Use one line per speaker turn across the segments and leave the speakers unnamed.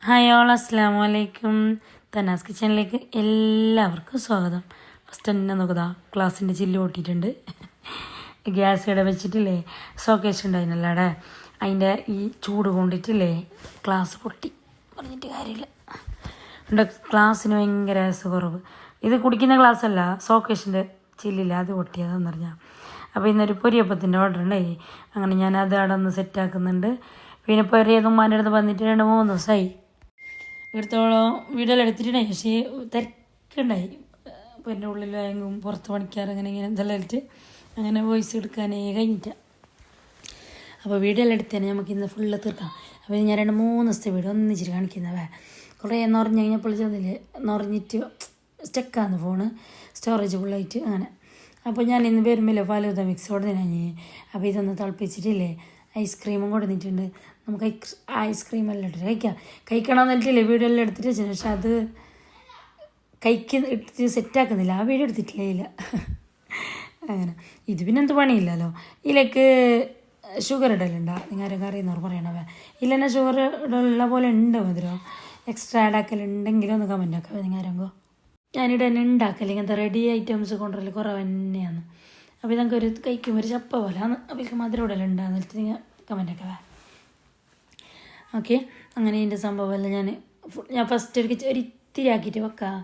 Hi all, അസ്സാം വലൈക്കും. തനാസ് കിച്ചണിലേക്ക് എല്ലാവർക്കും സ്വാഗതം. ഫസ്റ്റ് തന്നെ നോക്കുക, ഗ്ലാസിൻ്റെ ചില്ല് പൊട്ടിയിട്ടുണ്ട്. ഗ്യാസ് ഇവിടെ വെച്ചിട്ടില്ലേ, സോക്കേസ് ഉണ്ടായിരുന്നല്ലോ അവിടെ, അതിൻ്റെ ഈ ചൂട് കൊണ്ടിട്ടില്ലേ ഗ്ലാസ് പൊട്ടി. പറഞ്ഞിട്ട് കാര്യമില്ല, ഉണ്ട് ഗ്ലാസ്സിന് ഭയങ്കര കുറവ്. ഇത് കുടിക്കുന്ന ഗ്ലാസ് അല്ല, സോക്കേസിൻ്റെ ചില്ലില്ല, അത് പൊട്ടിയതാന്ന് പറഞ്ഞാൽ. അപ്പോൾ ഇന്നൊരു പൊരിയപ്പത്തിൻ്റെ ഓർഡർ ഉണ്ടായി. അങ്ങനെ ഞാൻ അത് അവിടെ ഒന്ന് സെറ്റാക്കുന്നുണ്ട്. പിന്നെ പൊരിയതും ഉമ്മാൻ്റെ അടുത്ത് വന്നിട്ട് 2-3 ദിവസമായി. എടുത്തോളം വീഡിയോ എടുത്തിട്ടുണ്ടായി, പക്ഷേ തിരക്കുണ്ടായി. അപ്പോൾ എൻ്റെ ഉള്ളിൽ ഭയങ്കര പുറത്ത് പണിക്കാർ അങ്ങനെ ഇതെല്ലാം ഇട്ട് അങ്ങനെ വോയിസ് എടുക്കാനേ കഴിഞ്ഞിട്ട. അപ്പോൾ വീഡിയോ എടുത്തേനെ നമുക്ക് ഇന്ന് ഫുള്ള് തീർക്കാം. അപ്പോൾ ഞാൻ 2-3 ദിവസത്തെ വീഡിയോ ഒന്നിച്ചിട്ട് കാണിക്കുന്നവേ. കുറേ നിറഞ്ഞ് കഴിഞ്ഞപ്പോൾ ചെന്നില്ലേ, നിറഞ്ഞിട്ട് സ്റ്റക്കാന്ന് ഫോണ്, സ്റ്റോറേജ് ഫുള്ളായിട്ട് അങ്ങനെ. അപ്പോൾ ഞാൻ ഇന്ന് വരുമ്പോൾ ഫലൂദ മിക്സ് കൊടുത്തിനാഞ്ഞ്. അപ്പോൾ ഇതൊന്ന് തിളപ്പിച്ചിട്ടില്ലേ, ഐസ്ക്രീമും കൊടുത്തിട്ടുണ്ട്. നമുക്ക് ഐസ്ക്രീം എല്ലാം ഇട്ടിട്ട് കഴിക്കണമെന്ന് പറഞ്ഞിട്ടില്ലേ വീഡിയോ എല്ലാം എടുത്തിട്ട് വെച്ചു. പക്ഷെ അത് ഇട്ടിട്ട് സെറ്റാക്കുന്നില്ല, ആ വീഡിയോ എടുത്തിട്ടില്ലേ ഇല്ല. അങ്ങനെ ഇത് പിന്നെ എന്ത് പണിയില്ലല്ലോ. ഇതിലേക്ക് ഷുഗർ ഇടലുണ്ടോ നിങ്ങൾ ആരൊക്കെ അറിയുന്നവർ പറയണവേ. ഇല്ലെന്നെ ഷുഗർ ഇടലുള്ള പോലെ ഉണ്ട് മധുരം, എക്സ്ട്രാ ആഡ് ആക്കലുണ്ടെങ്കിലും ഒന്ന് കമൻ്റ് ആക്കാം നിങ്ങൾ ആരെങ്കോ. ഞാനിവിടെ തന്നെ ഉണ്ടാക്കല് ഇങ്ങനത്തെ റെഡി ഐറ്റംസ് കൊണ്ടുവരൽ കുറവ് തന്നെയാണ്. അപ്പോൾ ഇതൊക്കെ ഒരു കഴിക്കുമ്പോൾ ഒരു ചപ്പ പോലെയാണ്. അപ്പോൾ മധുരം ഇടലുണ്ടാന്ന് വെച്ചിട്ട് നിങ്ങൾ കമൻ്റ് ആക്കാവേ. ഓക്കെ, അങ്ങനെ ഇതിൻ്റെ സംഭവമെല്ലാം ഞാൻ ഫസ്റ്റ് ഒരു ഇത്തിരി ആക്കിയിട്ട് വെക്കാം.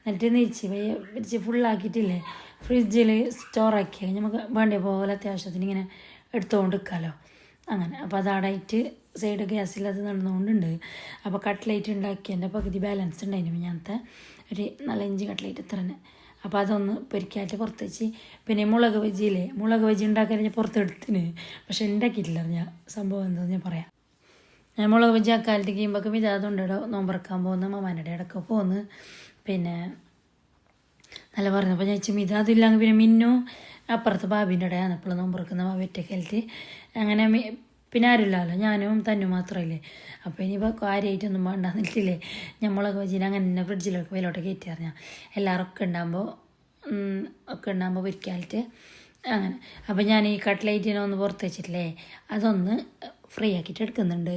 എന്നിട്ട് വിരിച്ച് ഫുള്ളാക്കിയിട്ടില്ലേ ഫ്രിഡ്ജിൽ സ്റ്റോറാക്കി നമുക്ക് വേണ്ടിയ പോലെ അത്യാവശ്യത്തിന് ഇങ്ങനെ എടുത്തുകൊണ്ട് വെക്കാമല്ലോ. അങ്ങനെ അപ്പോൾ അതവിടായിട്ട് സൈഡ് ഗ്യാസിൽ അത് നടന്നുകൊണ്ടുണ്ട്. അപ്പോൾ കട്ട്ലേറ്റ് ഉണ്ടാക്കി എൻ്റെ പകുതി ബാലൻസ് ഉണ്ടായിരുന്നു ഞാനത്തെ ഒരു 4-5 കട്ട്ലേറ്റ് ഇത്ര തന്നെ. അപ്പോൾ അതൊന്ന് പൊരിക്കാറ്റ് പുറത്ത് വെച്ച്. പിന്നെ മുളക് ബജി ഉണ്ടാക്കാൻ ഞാൻ പുറത്തെടുത്തിന്, പക്ഷെ ഉണ്ടാക്കിയിട്ടില്ല. ഞാൻ സംഭവം എന്താണെന്ന് ഞാൻ പറയാം. ഞാൻ മുളക് ബജി അക്കാലത്ത് കഴിയുമ്പോൾ ഇതാതുകൊണ്ട് നോമ്പറക്കാൻ പോകുന്ന മാമാൻ്റെ ഇടയ്ക്ക് പോകുന്നു. പിന്നെ നല്ല പറഞ്ഞു. അപ്പോൾ ഞാൻ വെച്ചാൽ അതില്ലെങ്കിൽ പിന്നെ മിന്നു അപ്പുറത്ത് ബാബിൻ്റെ ഇടയാണ് എപ്പോഴും നോമ്പറക്കുന്ന ബാബിറ്റൊക്കെ അങ്ങനെ. പിന്നെ ആരുമില്ലല്ലോ, ഞാനും തന്നു മാത്രമല്ലേ. അപ്പോൾ ഇനിയിപ്പോൾ കാര്യമായിട്ടൊന്നും വേണ്ടാന്നിട്ടില്ലേ. ഞാൻ മുളക് ബജീനെ അങ്ങനെ തന്നെ ഫ്രിഡ്ജിലൊക്കെ വെയിലോട്ട് കയറ്റി അറിഞ്ഞാൽ എല്ലാവരും ഒക്കെ ഉണ്ടാകുമ്പോൾ പൊരിക്കാലിട്ട് അങ്ങനെ. അപ്പോൾ ഞാൻ ഈ കട്ട്ലേറ്റിനെ ഒന്ന് പുറത്ത് വെച്ചിട്ടില്ലേ, അതൊന്ന് ഫ്രൈ ആക്കിയിട്ട് എടുക്കുന്നുണ്ട്.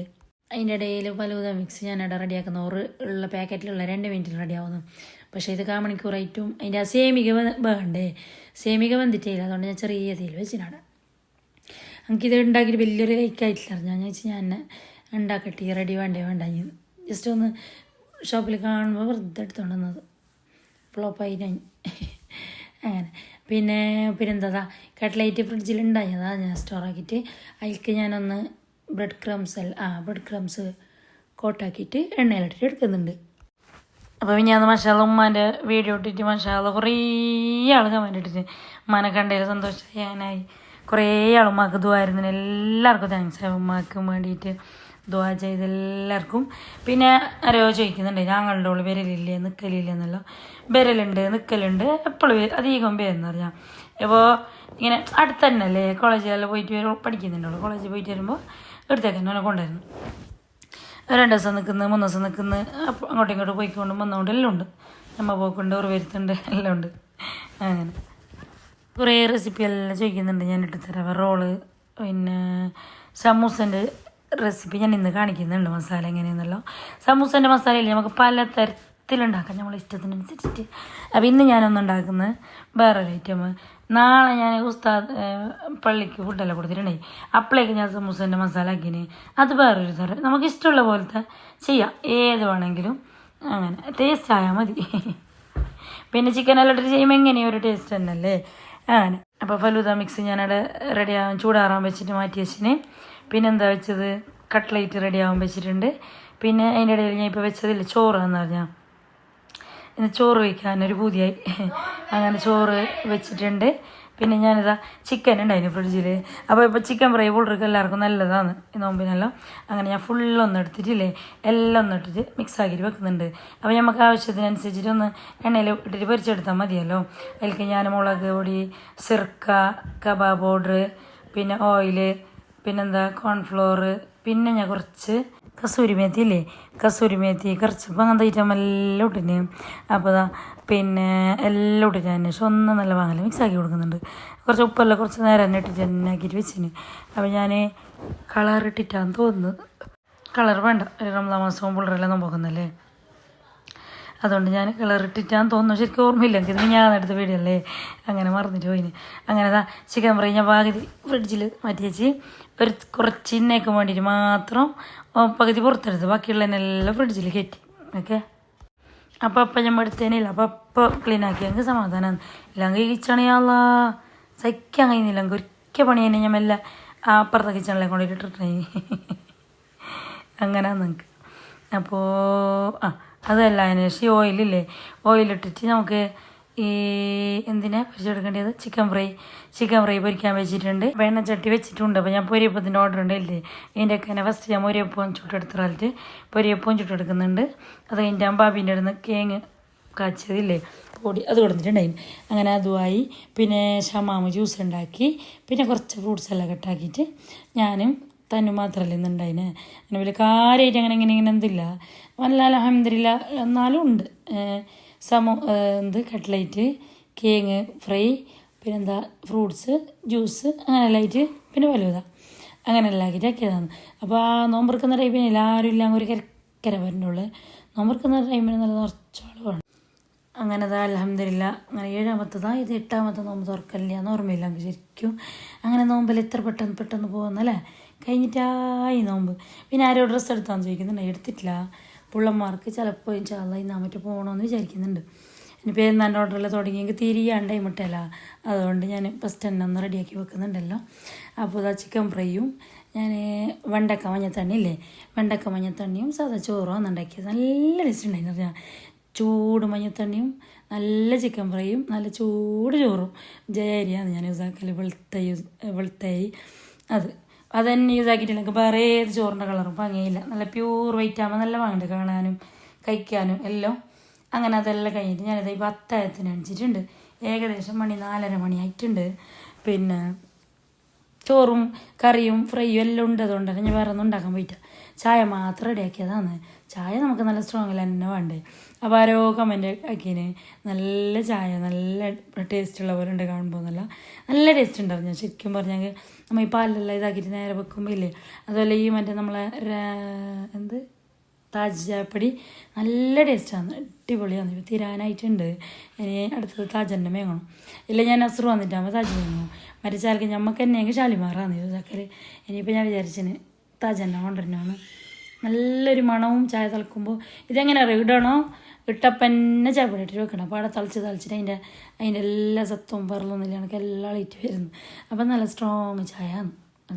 അതിൻ്റെ ഇടയിൽ ഫലൂദ മിക്സ് ഞാനിവിടെ റെഡിയാക്കുന്ന ഉള്ള പാക്കറ്റിലുള്ള 2 മിനിറ്റിൽ റെഡിയാവുന്നു. പക്ഷേ ഇത് 1 മണിക്കൂറായിട്ടും അതിൻ്റെ ആ സേമിക വേണ്ടേ, സേമിക വെന്തിട്ടില്ല. അതുകൊണ്ട് ഞാൻ ചെറിയ തീയിൽ വെച്ചിനാണ്. എനിക്കിത് ഉണ്ടാക്കിയിട്ട് വലിയൊരു കൈക്കായിട്ടില്ല. ഞാൻ വെച്ച് ഞാൻ ഉണ്ടാക്കട്ടെ, റെഡി വേണ്ട ജസ്റ്റ് ഒന്ന് ഷോപ്പിൽ കാണുമ്പോൾ വെറുതെ എടുത്തുകൊണ്ട് വന്നത് ഫ്ലോപ്പായി ഞാൻ അങ്ങനെ. പിന്നെന്താ കട്ട്ലേറ്റ് ഫ്രിഡ്ജിൽ ഉണ്ടായതാ ഞാൻ സ്റ്റോറാക്കിയിട്ട് അതിലേക്ക് ഞാനൊന്ന് ബ്രെഡ് ക്രംസ് കോട്ടാക്കിയിട്ട് എണ്ണയിലിട്ടിട്ട് എടുക്കുന്നുണ്ട്. അപ്പോൾ ഞാൻ മഷാല ഉമ്മാൻ്റെ വീഡിയോ ഇട്ടിട്ട് മഷാല കുറേ ആൾ കമൻ്റ് ഇട്ടിട്ട് ഉമ്മാനെ കണ്ടതിൽ സന്തോഷമായി. കുറേ ആൾ ഉമ്മാക്ക് ദുആയിരുന്നതിന് എല്ലാവർക്കും താങ്ക്സ്. ഉമ്മാക്കും വേണ്ടിയിട്ട് ദുആ ചെയ്ത് എല്ലാവർക്കും. പിന്നെ ആരോ ചോദിക്കുന്നുണ്ട് ഞങ്ങളുടെ ഉള്ളിൽ വരലില്ലേ നിൽക്കലില്ലേ എന്നല്ലോ. നിൽക്കലുണ്ട് എപ്പോഴും അധികം പേരെന്ന് പറഞ്ഞാൽ. ഇപ്പോൾ ഇങ്ങനെ അടുത്ത് തന്നെ അല്ലേ, കോളേജിലെല്ലാം പോയിട്ട് പഠിക്കുന്നുണ്ടല്ലോ. കോളേജിൽ പോയിട്ട് വരുമ്പോൾ എടുത്തേക്ക് തന്നെ കൊണ്ടുവരുന്നു. 2 ദിവസം നിൽക്കുന്നു, 3 ദിവസം നിൽക്കുന്നു, അങ്ങോട്ടും ഇങ്ങോട്ടും പോയിക്കൊണ്ടും വന്നുകൊണ്ട് എല്ലാം ഉണ്ട്. നമ്മ പോക്കുണ്ട്, ഉറവരുത്തുണ്ട്, എല്ലാം ഉണ്ട്. അങ്ങനെ കുറേ റെസിപ്പി എല്ലാം ചോദിക്കുന്നുണ്ട്, ഞാൻ ഇട്ടുതരാം. റോള് പിന്നെ സമൂസൻ്റെ റെസിപ്പി ഞാൻ ഇന്ന് കാണിക്കുന്നുണ്ട്, മസാല എങ്ങനെയാണെന്നല്ലോ. സമൂസൻ്റെ മസാലയിൽ നമുക്ക് പല തരത്തിലുണ്ടാക്കാം നമ്മളെ ഇഷ്ടത്തിനനുസരിച്ചിട്ട്. അപ്പോൾ ഇന്ന് ഞാനൊന്നുണ്ടാക്കുന്നത് വേറൊരു ഐറ്റം. നാളെ ഞാൻ ഉസ്താദ് പള്ളിക്ക് ഫുഡെല്ലാം കൊടുത്തിട്ടുണ്ടായി. അപ്പോഴേക്ക് ഞാൻ സമൂസൻ്റെ മസാല ആക്കിന്. അത് വേറൊരു തരം, നമുക്ക് ഇഷ്ടമുള്ള പോലത്തെ ചെയ്യാം, ഏത് വേണമെങ്കിലും അങ്ങനെ ടേസ്റ്റ് ആയാൽ മതി. പിന്നെ ചിക്കനെല്ലാം ഇട്ടിട്ട് ചെയ്യുമ്പോൾ എങ്ങനെയും ഒരു ടേസ്റ്റ് തന്നെയല്ലേ അങ്ങനെ. അപ്പോൾ ഫലൂദ മിക്സ് ഞാനവിടെ റെഡിയാകാൻ ചൂടാറാൻ വെച്ചിട്ട് മാറ്റി വെച്ചിന്. പിന്നെന്താ വെച്ചത്, കട്ട്ലേറ്റ് റെഡിയാകാൻ വെച്ചിട്ടുണ്ട്. പിന്നെ അതിൻ്റെ ഇടയിൽ ഞാൻ ഇപ്പോൾ വെച്ചതില്ല ചോറാന്ന് പറഞ്ഞാൽ, ഇന്ന് ചോറ് വയ്ക്കാനൊരു പൂതിയായി. അങ്ങനെ ചോറ് വെച്ചിട്ടുണ്ട്. പിന്നെ ഞാനിതാ ചിക്കൻ ഉണ്ടായിരുന്നു ഫ്രിഡ്ജിൽ. അപ്പോൾ ഇപ്പോൾ ചിക്കൻ ഫ്രൈ പുള്ളർക്ക് എല്ലാവർക്കും നല്ലതാണ് ഈ നോമ്പിനെല്ലാം. അങ്ങനെ ഞാൻ ഫുള്ളൊന്നും എടുത്തിട്ടില്ലേ, എല്ലാം ഒന്ന് ഇട്ടിട്ട് മിക്സാക്കിയിട്ട് വെക്കുന്നുണ്ട്. അപ്പോൾ നമുക്ക് ആവശ്യത്തിനനുസരിച്ചിട്ട് ഒന്ന് എണ്ണയിൽ ഇട്ടിട്ട് പൊരിച്ചെടുത്താൽ മതിയല്ലോ. അതിലേക്ക് ഞാൻ മുളക് പൊടി, സിർക്ക, കബാബ് പൗഡർ, പിന്നെ ഓയില്, പിന്നെന്താ കോൺഫ്ലോർ, പിന്നെ ഞാൻ കുറച്ച് കസൂരി മേത്തി കുറച്ച് അങ്ങനത്തെ ഐറ്റം എല്ലാം ഇട്ടിന്. അപ്പോൾ പിന്നെ എല്ലാം ഇട്ടിട്ട് തന്നെ ശേഷം ഒന്ന് നല്ല വാങ്ങല മിക്സാക്കി കൊടുക്കുന്നുണ്ട്. കുറച്ച് ഉപ്പെല്ലാം കുറച്ച് നേരം തന്നെ ഇട്ടിട്ട് തന്നെ ആക്കിയിട്ട് വെച്ചിന്. അപ്പോൾ ഞാൻ കളർ ഇട്ടിട്ടാന്ന് തോന്നുന്നത്, കളർ വേണ്ട, ഒരു റംസാൻ മാസവും പിള്ളേരെല്ലാം നോക്കുന്നല്ലേ, അതുകൊണ്ട് ഞാൻ കളർ ഇട്ടിട്ടാന്ന് തോന്നുന്നു, ശരിക്കും ഓർമ്മയില്ല എനിക്ക്. ഇത് ഞാൻ എടുത്ത വീഡിയോല്ലേ, അങ്ങനെ മറന്നിട്ട് പോയിന്. അങ്ങനെ ചിക്കൻ ഫ്രൈ ഞാൻ പകുതി ഫ്രിഡ്ജിൽ മാറ്റി വെച്ച് കുറച്ച് ഇന്നേക്ക് വേണ്ടിയിട്ട് മാത്രം പകുതി പുറത്തെടുത്ത് ബാക്കിയുള്ളതിനെല്ലാം ഫ്രിഡ്ജിൽ കയറ്റി. ഓക്കെ, അപ്പം ഞാൻ എടുത്തേനില്ല, അപ്പോൾ ക്ലീൻ ആക്കി എനിക്ക് സമാധാനമാണ്. ഇല്ലെങ്കിൽ കിച്ചണിയാള സഹിക്കാൻ കഴിയുന്നില്ല, എനിക്ക് ഒരിക്കൽ പണി തന്നെ ഞാൻ മെല്ലെ അപ്പുറത്തെ കിച്ചണിലെ കൊണ്ടിട്ട് ഇട്ടിട്ടുണ്ടായി. അങ്ങനെയാണ് നിങ്ങൾക്ക്. അപ്പോൾ അതല്ല, അതിന് ശേഷം ഓയിലില്ലേ, ഓയിലിട്ടിട്ട് നമുക്ക് ഈ എന്തിനാ പൊരിച്ചെടുക്കേണ്ടത്, ചിക്കൻ ഫ്രൈ പൊരിക്കാൻ വെച്ചിട്ടുണ്ട്. വെണ്ണച്ചട്ടി വെച്ചിട്ടുണ്ട്. അപ്പോൾ ഞാൻ പൊരിയപ്പത്തിൻ്റെ ഓർഡർ ഉണ്ടല്ലേ, ഇതിൻ്റെയൊക്കെ തന്നെ ഫസ്റ്റ് ഞാൻ മുരിയപ്പവും ചുട്ടെടുത്തിട്ട് പൊരിയപ്പവും ചുട്ടെടുക്കുന്നുണ്ട്. അത് കഴിഞ്ഞിട്ട് അമ്പാബീൻ്റെ അടുത്ത് കേങ്ങ് കാച്ചതില്ലേ പൊടി അത് കൊടുത്തിട്ടുണ്ടായിരുന്നു. അങ്ങനെ അതുമായി പിന്നെ ഷമാമ് ജ്യൂസ് ഉണ്ടാക്കി, പിന്നെ കുറച്ച് ഫ്രൂട്ട്സ് എല്ലാം കട്ടാക്കിയിട്ട് ഞാനും തന്നെ മാത്രമല്ല ഇന്നുണ്ടായിന്. അങ്ങനെ വലിയ കാര്യമായിട്ട് ഇങ്ങനെ എന്തില്ല, നല്ല അൽഹംദുലില്ലാ എന്നാലും ഉണ്ട്. കട്ട്ലൈറ്റ്, കേങ്ങ് ഫ്രൈ, പിന്നെന്താ ഫ്രൂട്ട്സ് ജ്യൂസ്, അങ്ങനെയെല്ലാം ആയിട്ട് പിന്നെ വലുതാ അങ്ങനെയെല്ലാം ആക്കിയിട്ട് ആക്കിയതാണ്. അപ്പോൾ ആ നോമ്പെടുക്കുന്ന ടൈമിന് എല്ലാവരും ഇല്ലാങ്കിൽ ഒരു കരക്കര വരുന്നുള്ളൂ. നോമ്പെടുക്കുന്ന ടൈമിന് നല്ല നിറച്ചോളം വേണം. അങ്ങനെ അൽഹംദുലില്ലാ അങ്ങനെ 7-മത്തതാ, ഇത് 8-മത്തെ നോമ്പ് തുറക്കലില്ല എന്ന് ഓർമ്മയില്ല നമുക്ക് ശരിക്കും. അങ്ങനെ നോമ്പിൽ എത്ര പെട്ടെന്ന് പോകുന്നല്ലേ, കഴിഞ്ഞിട്ടായി നോമ്പ്. പിന്നെ ആരോ ഡ്രസ്സ് എടുത്താന്ന് ചോദിക്കുന്നുണ്ട്, എടുത്തിട്ടില്ല. പിള്ളമാർക്ക് ചിലപ്പോൾ ഇൻഷാല്ലാ ഇന്നാ മറ്റു പോകണമെന്ന് വിചാരിക്കുന്നുണ്ട്. ഇനിയിപ്പോൾ എന്നാൻ്റെ ഓർഡറെല്ലാം തുടങ്ങിയെങ്കിൽ തിരിയാണ്ടേ മുട്ടല്ല, അതുകൊണ്ട് ഞാൻ ഫസ്റ്റ് തന്നെ ഒന്ന് റെഡിയാക്കി വെക്കുന്നുണ്ടല്ലോ. അപ്പോൾ ഇതാ ചിക്കൻ ഫ്രൈയും ഞാൻ വെണ്ടക്ക മഞ്ഞത്തണ്ണിയും സാധാ ചോറും ഉണ്ടാക്കിയത് നല്ല ടേസ്റ്റ് ഉണ്ടായിരുന്നു. ഞാൻ ചൂട് മഞ്ഞത്തണ്ണിയും നല്ല ചിക്കൻ ഫ്രൈയും നല്ല ചൂട് ചോറും ജയരിയാണ് ഞാൻ യൂസാക്കൽ, വെളുത്തരി അത് തന്നെ യൂസാക്കിയിട്ടില്ല. എനിക്ക് വേറെ ഏത് ചോറിൻ്റെ കളറും ഭംഗിയില്ല, നല്ല പ്യൂർ വൈറ്റ് ആകുമ്പോൾ നല്ല വാങ്ങുന്നുണ്ട് കാണാനും കഴിക്കാനും എല്ലാം. അങ്ങനെ അതെല്ലാം കഴിഞ്ഞിട്ട് ഞാനിത് ഇപ്പോൾ അത്താഴത്തിന് അണിച്ചിട്ടുണ്ട്. ഏകദേശം 4:30 ആയിട്ടുണ്ട്. പിന്നെ ചോറും കറിയും ഫ്രൈയും എല്ലാം ഉണ്ട്, അതുകൊണ്ട് തന്നെ ഞാൻ വേറെ ഒന്നും ഉണ്ടാക്കാൻ പോയിട്ട. ചായ മാത്രം റെഡിയാക്കിയതാണ്. ചായ നമുക്ക് നല്ല സ്ട്രോങ്ങിൽ തന്നെ വേണ്ടേ. അപ്പോൾ ആരോ കമൻറ്റ് ആക്കിയതിന് നല്ല ചായ നല്ല ടേസ്റ്റുള്ള പോലെ ഉണ്ട് കാണുമ്പോൾ, നല്ല ടേസ്റ്റ് ഉണ്ടായിരുന്നു. ഞാൻ ശരിക്കും പറഞ്ഞാൽ നമ്മൾ ഈ പാലെല്ലാം ഇതാക്കിയിട്ട് നേരെ വെക്കുമ്പോൾ ഇല്ലേ, അതുപോലെ ഈ മറ്റേ നമ്മളെ താജ് ചായപ്പൊടി നല്ല ടേസ്റ്റാണ്, അടിപൊളിയാണ്. ഇപ്പോൾ തീരാനായിട്ടുണ്ട്. ഇനി അടുത്തത് താജ് തന്നെ മേങ്ങണം. ഇല്ല ഞാൻ അസുർ വന്നിട്ടാകുമ്പോൾ താജ് മേങ്ങും. മറ്റേ ചാലക്ക് ഞമ്മക്ക് തന്നെയെങ്കിൽ ഷാലിമാറാന്ന് യൂസാക്കല്. ഇനിയിപ്പോൾ ഞാൻ വിചാരിച്ചിന് താജ് തന്നെ കൊണ്ടുവരണമാണ്. നല്ലൊരു മണവും ചായ തിളക്കുമ്പോൾ ഇതെങ്ങനെ ഇടണോ, ഇട്ടപ്പന്നെ ചായപ്പൊടി ഇട്ടിട്ട് വെക്കണം. അപ്പോൾ അവിടെ തളിച്ചിട്ട് അതിൻ്റെ എല്ലാ സത്വവും പറലൊന്നുമില്ല, എനിക്ക് എല്ലാം ഇട്ട് വരുന്നു. അപ്പം നല്ല സ്ട്രോങ് ചായ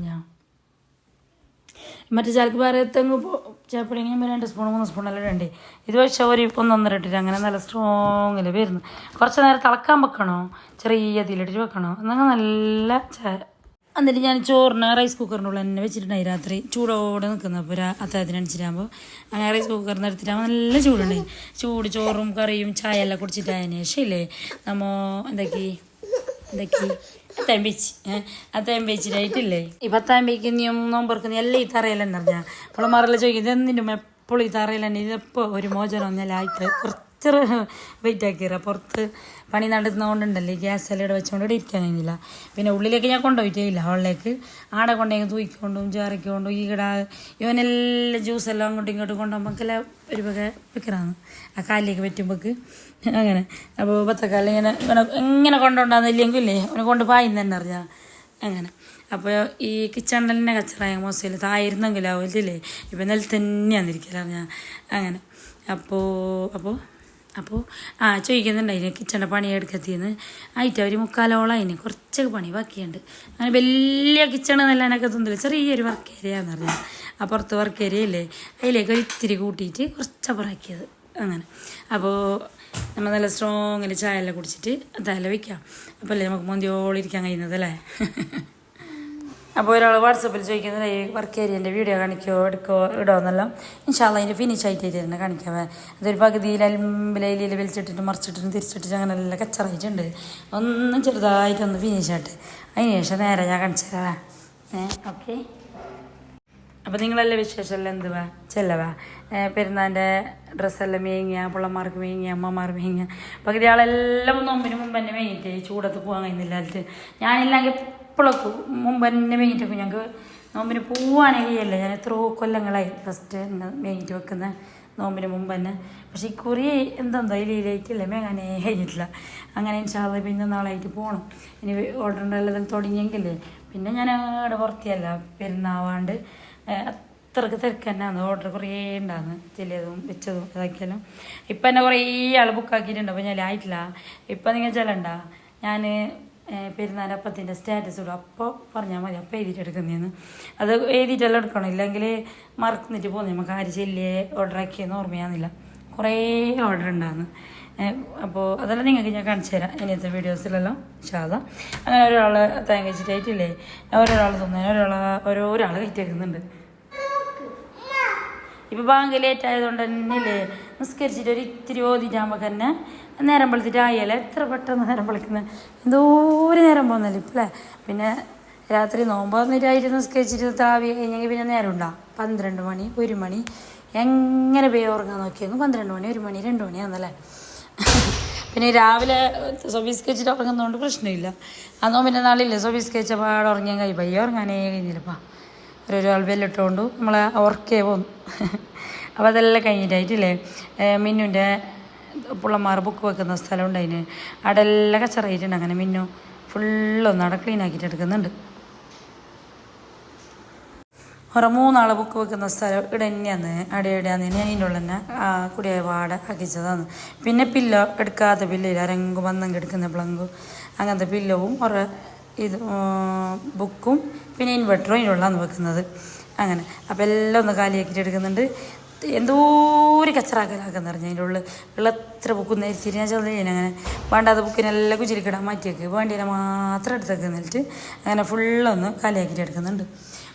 ഞാൻ മറ്റേ ചാലക്ക് വേറെ തെങ്ങ് ചായപ്പൊടി ഞാൻ 2 സ്പൂൺ 3 സ്പൂണെല്ലാം ഇടണ്ടേ. ഇത് പക്ഷേ ഒരു 1-1.5 ഇട്ടിട്ട് അങ്ങനെ നല്ല സ്ട്രോങ്ങിൽ വരുന്നു. കുറച്ച് നേരം തിളക്കാൻ വെക്കണോ, ചെറിയ തീയിലിട്ടിട്ട് വെക്കണോ, എന്നാൽ നല്ല ചായ. എന്നിട്ട് ഞാൻ ചോറിന് റൈസ് കുക്കറിനുള്ള തന്നെ വെച്ചിട്ടുണ്ടായി രാത്രി ചൂടോടെ നിൽക്കുന്നത്. അപ്പോൾ അത്താഴത്തിന് അടിച്ചിട്ടാകുമ്പോൾ അങ്ങനെ റൈസ് കുക്കറിന് എടുത്തിട്ടാകുമ്പോൾ നല്ല ചൂടുണ്ടായി. ചൂട് ചോറും കറിയും ചായ എല്ലാം കുടിച്ചിട്ടതിന് ശേഷം ഇല്ലേ എന്തൊക്കെ അത്തായം വെച്ചിട്ടായിട്ടില്ലേ. ഈ പത്തായം വെക്കുന്നതും നോമ്പറക്കുന്ന എല്ലാം ഈ തറയിലെന്ന് പറഞ്ഞാൽ പിള്ളമാരെല്ലാം ചോദിക്കുന്നത് എന്തിനും എപ്പോഴും ഈ തറയിലെന്നെ, ഇതെപ്പോൾ ഒരു മോചനം ഒന്നെല്ലാം ആയിട്ട് കുറച്ച് വെയിറ്റ് ആക്കിയറ. പുറത്ത് പണി നടത്തുന്നതുകൊണ്ടുണ്ടല്ലേ ഗ്യാസ് എല്ലാം ഇവിടെ വെച്ചുകൊണ്ട് ഇവിടെ ഇരിക്കാൻ കഴിയുന്നില്ല. പിന്നെ ഉള്ളിലേക്ക് ഞാൻ കൊണ്ടുപോയിട്ടേ ഇല്ല, ഹോളിലേക്ക് ആടെ കൊണ്ടെങ്കിൽ തൂക്കിക്കൊണ്ടും ചേറിക്കൊണ്ടും ഇവനെല്ലാം ജ്യൂസെല്ലാം അങ്ങോട്ടും ഇങ്ങോട്ടും കൊണ്ടുപോകുമ്പോഴെല്ലാം ഒരു വക വെക്കറാന്ന് ആ കാലിലേക്ക് പറ്റുമ്പോൾക്ക് അങ്ങനെ. അപ്പോൾ പത്തക്കാലം ഇങ്ങനെ കൊണ്ടുകൊണ്ടാകുന്നില്ലെങ്കിൽ ഇല്ലേ അവനെ കൊണ്ട് പായുന്ന തന്നെ അറിയാം അങ്ങനെ. അപ്പോൾ ഈ കിച്ചണിൽ തന്നെ കച്ചറായ മോശമില്ല, തായിരുന്നെങ്കിലും ആവില്ലേ ഇപ്പം നിലത്ത് തന്നെയാണ് ഇരിക്കല ഞാൻ അങ്ങനെ. അപ്പോൾ ചോദിക്കുന്നുണ്ടായിന് കിച്ചണിൻ്റെ പണി എടുക്കത്തിന്ന് ആയിട്ട് അവർ 3/4 അതിന് കുറച്ച് പണി ബാക്കിയുണ്ട്. അങ്ങനെ വലിയ കിച്ചണ് നല്ല എനിക്ക് തോന്നില്ല, ചെറിയൊരു വർക്ക് ഏരിയയെന്ന് പറഞ്ഞാൽ ആ പുറത്ത് വർക്ക് ഏരിയ ഇല്ലേ അതിലേക്ക് ഒരു ഇത്തിരി കൂട്ടിയിട്ട് കുറച്ചപ്പുറാക്കിയത് അങ്ങനെ. അപ്പോൾ നമ്മൾ നല്ല സ്ട്രോങ്ങിൽ ചായ എല്ലാം കുടിച്ചിട്ട് അതെല്ലാം വയ്ക്കാം. അപ്പോൾ അല്ലേ നമുക്ക് മന്തിയോളിരിക്കാൻ കഴിയുന്നതല്ലേ. അപ്പോൾ ഒരാൾ വാട്സപ്പിൽ ചോദിക്കുന്നത് ഈ വർക്ക് ഏരിയൻ്റെ വീഡിയോ എടുക്കോ ഇടുമെന്നെല്ലാം. ഇൻഷാല്ലാ അതിൻ്റെ ഫിനിഷ് ആയിട്ട് തന്നെ കാണിക്കാമേ. അതൊരു പകുതിയിൽ അലമ്പിലയിൽ വലിച്ചിട്ടിട്ട് മറിച്ചിട്ടും തിരിച്ചിട്ടിട്ട് അങ്ങനെ എല്ലാം കച്ചറായിട്ടുണ്ട്. ഒന്നും ചെറുതായിട്ടൊന്ന് ഫിനിഷ് ആയിട്ട് അതിന് ശേഷം നേരെ ഞാൻ കാണിച്ചു തരാം. ഓക്കെ. അപ്പോൾ നിങ്ങളെല്ലാം വിശേഷമെല്ലാം എന്തുവാ ചെല്ലവാ പെരുന്നാൻ്റെ ഡ്രസ്സെല്ലാം മേങ്ങിയ പിള്ളമാർക്ക് മേങ്ങിയ അമ്മമാർ മേങ്ങിയ പകുതി ആളെല്ലാം നോമ്പിന് മുമ്പ് തന്നെ മേങ്ങിയിട്ട് ചൂടത്ത് പോകാൻ കഴിയുന്നില്ല. ഞാനില്ലെങ്കിൽ ഇപ്പോഴൊക്കെ മുമ്പ് തന്നെ മേങ്ങിയിട്ടൊക്കെ ഞങ്ങൾക്ക് നോമ്പിന് പോവുകയാണെങ്കിൽ അല്ലേ ഞാൻ എത്രയോ കൊല്ലങ്ങളായി ഫസ്റ്റ് മേങ്ങിട്ട് വെക്കുന്ന നോമ്പിന് മുമ്പ് തന്നെ. പക്ഷേ ഈ കുറി എന്തെന്തോ ഇതിലേറ്റില്ല മേങ്ങാനേ കഴിഞ്ഞിട്ടില്ല. അങ്ങനെ ഇൻഷാല്ലാ പിന്നെ നാളായിട്ട് പോകണം. ഇനി ഓർഡറിൻ്റെ തുടങ്ങിയെങ്കിലേ പിന്നെ ഞാൻ അവിടെ പുറത്തിയല്ല പെരുന്നാവാണ്ട് അത്രക്ക് തിരക്ക് തന്നെയാണ്. ഓർഡർ കുറേ ഉണ്ടാകുന്നു, ചിലതും വെച്ചതും ഇതാക്കിയാലും. ഇപ്പം എന്നെ കുറേ ആൾ ബുക്കാക്കിയിട്ടുണ്ട്. അപ്പോൾ ഞാൻ ആയിട്ടില്ല. ഇപ്പം നിങ്ങൾ ചെല്ലണ്ട, ഞാൻ പെരുന്നാൾ അപ്പത്തിൻ്റെ സ്റ്റാറ്റസ് ഇടും. അപ്പോൾ പറഞ്ഞാൽ മതി, അപ്പോൾ എഴുതിയിട്ട് എടുക്കുന്നതെന്ന്. അത് എഴുതിയിട്ടെല്ലാം എടുക്കണം, ഇല്ലെങ്കിൽ മറന്നിട്ട് പോകുന്നത്. നമുക്ക് ആര് ചെല്ലിയെ ഓർഡർ ആക്കിയെന്ന് ഓർമ്മയാകുന്നില്ല. കുറേ ഓർഡർ ഉണ്ടാകുന്നു. അപ്പോൾ അതെല്ലാം നിങ്ങൾക്ക് ഞാൻ കാണിച്ചു തരാം ഇനിയത്തെ വീഡിയോസിലെല്ലാം ഇൻഷാല്ലാ. അങ്ങനെ ഒരാൾ തേങ്ങ വെച്ചിട്ടായിട്ടില്ലേ, ഓരോരാൾ തിന്നാൻ ഓരോരാൾ കയറ്റിയേക്കുന്നുണ്ട്. ഇപ്പോൾ ബാങ്ക് ലേറ്റ് ആയതുകൊണ്ട് തന്നെ ഇല്ലേ നിസ്കരിച്ചിട്ട് ഒരു ഇത്തിരി ഓതിട്ടാകുമ്പോൾ തന്നെ നേരം വെളുത്തിട്ട് ആയല്ലേ. എത്ര പെട്ടെന്ന് നേരം വെളുക്കുന്നത്, എന്തോരം നേരം പോകുന്നല്ലേ ഇപ്പം അല്ലേ. പിന്നെ രാത്രി നോമ്പ് വന്നിട്ടായിട്ട് നിസ്കരിച്ചിട്ട് താവി കഴിഞ്ഞെങ്കിൽ പിന്നെ നേരം ഉണ്ടാകും 12 മണി 1 മണി. എങ്ങനെ പോയി ഉറങ്ങാൻ നോക്കിയെങ്കിൽ 12 മണി 1 മണി 2 മണിയാണെന്നല്ലേ. പിന്നെ രാവിലെ സ്വബീസ്കരിച്ചിട്ട് ഉറങ്ങുന്നതുകൊണ്ട് പ്രശ്നമില്ല. ആ നോമ്പിൻ്റെ നാളില്ലേ സ്വബീസ്കരിച്ച പാടെ ഉറങ്ങിയാൽ കഴിയും. പയ്യ ഉറങ്ങാനേ കഴിഞ്ഞില്ലപ്പാ. ഒരാൾ ബെല്ലിട്ടുകൊണ്ട് നമ്മളെ ഉറക്കേ പോന്നു. അപ്പോൾ അതെല്ലാം കഴിഞ്ഞിട്ടായിട്ടില്ലേ മിന്നുൻ്റെ പുള്ളന്മാർ ബുക്ക് വെക്കുന്ന സ്ഥലം ഉണ്ടായിന്. അവിടെ എല്ലാം കച്ചറായിട്ടുണ്ട്. അങ്ങനെ മിന്നു ഫുള്ളൊന്നും അവിടെ ക്ലീൻ ആക്കിയിട്ട് എടുക്കുന്നുണ്ട്. ഓരോ 3 ആൾ ബുക്ക് വെക്കുന്ന സ്ഥലം ഇവിടെ തന്നെയാണ്. അവിടെ എവിടെയാന്ന് ഞാൻ ഇതിൻ്റെ ഉള്ളിൽ തന്നെ കുടിയായ പാടെ ആക്കിച്ചതാണ്. പിന്നെ പില്ലോ എടുക്കാത്ത പില്ലില്ല, രംഗു വന്നെങ്കിൽ എടുക്കുന്ന പ്ലങ്കും അങ്ങനത്തെ പില്ലവും ഓരോ ഇത് ബുക്കും പിന്നെ ഇൻവെർട്ടറും ഇതിനുള്ളതാണ് വെക്കുന്നത്. അങ്ങനെ അപ്പോൾ എല്ലാം ഒന്ന് കാലിയാക്കിയിട്ട് എടുക്കുന്നുണ്ട്. എന്തോ ഒരു കച്ചറാക്കലാക്കെന്ന് പറഞ്ഞാൽ അതിൻ്റെ ഉള്ളിൽ ഉള്ള എത്ര ബുക്കും നേരിച്ചിട്ട് ഞാൻ ചെറുതായി അങ്ങനെ വേണ്ടാത്ത ബുക്കിനെല്ലാം കുച്ചിരിക്കിടാൻ മാറ്റിയേക്ക് വേണ്ടിയെ മാത്രം എടുത്തേക്ക് എന്നിട്ട് അങ്ങനെ ഫുള്ളൊന്ന് കാലിയാക്കിയിട്ട് എടുക്കുന്നുണ്ട്.